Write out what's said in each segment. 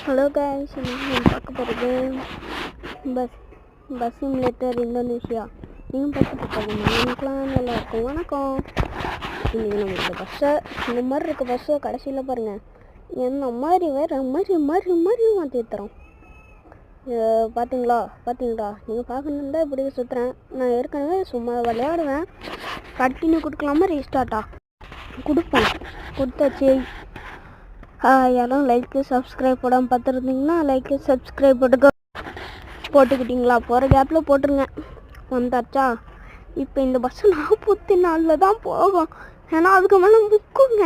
Hello guys, நீங்கள் பார்க்க போகிறது பஸ் சிமுலேட்டர் இந்தோனேஷியா. நீங்கள் பார்த்துட்டு இருக்காங்க. எனக்குலாம் நல்லா இருக்கும். வணக்கம். இன்றைக்கி நம்ம இந்த பஸ்ஸை இந்த மாதிரி இருக்க பஸ்ஸை கடைசியில் பாருங்கள், என்ன மாதிரி வேறு மாதிரி மாற்றி தரோம். பார்த்தீங்களா நீங்கள் பார்க்கணுன்னு இப்படி சுற்றுறேன். நான் ஏற்கனவே சும்மா விளையாடுவேன். கண்டினியூ கொடுக்கலாமா ரீஸ்டார்ட்டா கொடுப்பேன். கொடுத்தாச்சு. யாரும் லைக்கு சப்ஸ்கிரைப் போடாமல் பார்த்துருந்தீங்கன்னா லைக்கு சப்ஸ்கிரைப் போட்டுக்கிட்டிங்களா? போகிற கேப்பில் போட்டுருங்க. வந்தாச்சா? இப்போ இந்த பஸ்ஸு 44 தான் போகும். ஏன்னா அதுக்கு மேலே புக்குங்க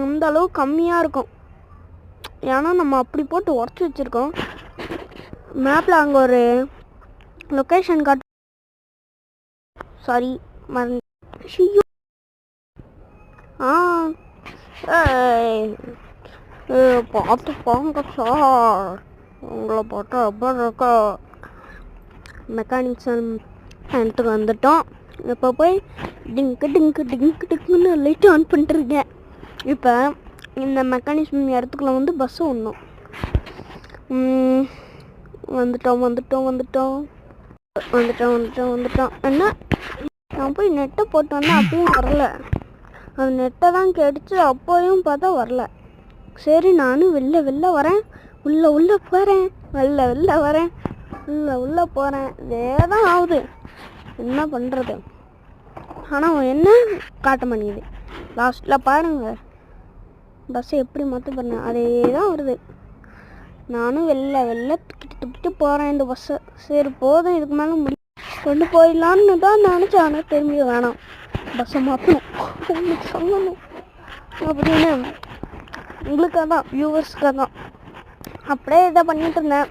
அந்த அளவு கம்மியாக இருக்கும். ஏன்னா நம்ம அப்படி போட்டு உடச்சி வச்சுருக்கோம். மேப்பில் அங்கே ஒரு லொக்கேஷன் காட்டு. சாரி மறந்து. பார்த்து போங்க சார், உங்களை பார்த்தா எப்படி இருக்கா? மெக்கானிக்ஸன் சென்டர் வந்துட்டோம். இப்போ போய் டிங்குன்னு லைட்டு ஆன் பண்ணிட்டுருக்கேன். இப்போ இந்த மெக்கானிசம் இடத்துக்குள்ள வந்து பஸ்ஸு ஒன்றும் வந்துட்டோம். என்ன நான் போய் நெட்டை போட்டு வந்தேன், அப்பயும் வரல. அது நெட்டை தான் கேட்டுச்சு, அப்போயும் பார்த்தா வரல. சரி, நானும் வெளில வரேன், உள்ளே போகிறேன், உள்ளே போகிறேன். இதே தான் ஆகுது, என்ன பண்ணுறது? ஆனால் என்ன காட்ட மாட்டேங்குது. லாஸ்ட்டில் பாருங்கள் பஸ்ஸை எப்படி மாற்ற பண்ணேன், அதே தான் வருது. நானும் வெளில துப்பிட்டு போகிறேன் இந்த பஸ்ஸை. சரி போதும், இதுக்கு மேலே கொண்டு போயிடலான்னு தான் நினச்சேன். ஆனால் திரும்பி வேணாம், பஸ்ஸை மாற்றணும், உங்களுக்கு சொல்லணும் அப்படின்னு. உங்களுக்காக தான், வியூவர்ஸ்க்காக தான் அப்படியே இதை பண்ணிட்டு இருந்தேன்.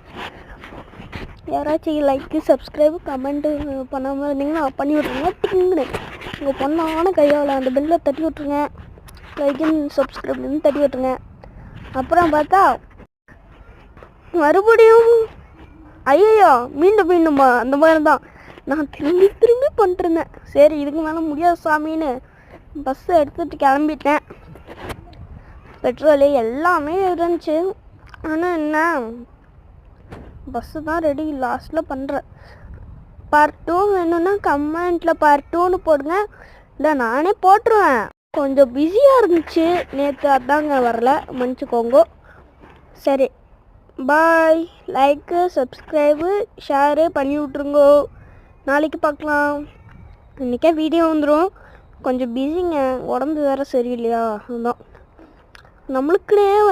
யாராச்சும் லைக்கு சப்ஸ்கிரைபு கமெண்ட்டு பண்ணாமல் இருந்தீங்கன்னா பண்ணி விட்ருங்க. டிங்குன்னு உங்கள் பொண்ணான கையால் அந்த பெல்லை தட்டி விட்ருங்க. லைக்குன்னு சப்ஸ்கிரைப்லேருந்து தட்டி விட்ருங்க. அப்புறம் பார்த்தா மறுபடியும் ஐயோ மீண்டுமா அந்த மாதிரி தான் நான் திரும்பி பண்ணிட்டுருந்தேன். சரி, இதுக்கு மேலே முடியாது சாமின்னு பஸ்ஸை எடுத்துகிட்டு கிளம்பிட்டேன். பெட்ரோலு எல்லாமே இருந்துச்சு. ஆனால் என்ன, பஸ்ஸு தான் ரெடி. லாஸ்ட்டில் பண்ணுறேன். பார்ட் 2 வேணும்னா கமெண்ட்டில் பார்ட் 2ன்னு போடுங்க, இல்லை நானே போட்டுருவேன். கொஞ்சம் பிஸியாக இருந்துச்சு நேற்று, அதாங்க வரல, மன்னிச்சுக்கோங்க. சரி, பாய். லைக்கு சப்ஸ்கிரைபு ஷேரு பண்ணி விட்ருங்கோ. நாளைக்கு பார்க்கலாம். இன்றைக்கே வீடியோ வந்துடும். கொஞ்சம் பிஸிங்க, உடம்பு வேறு சரியில்லையா, அதுதான் நம்மளுக்குனே ஒரு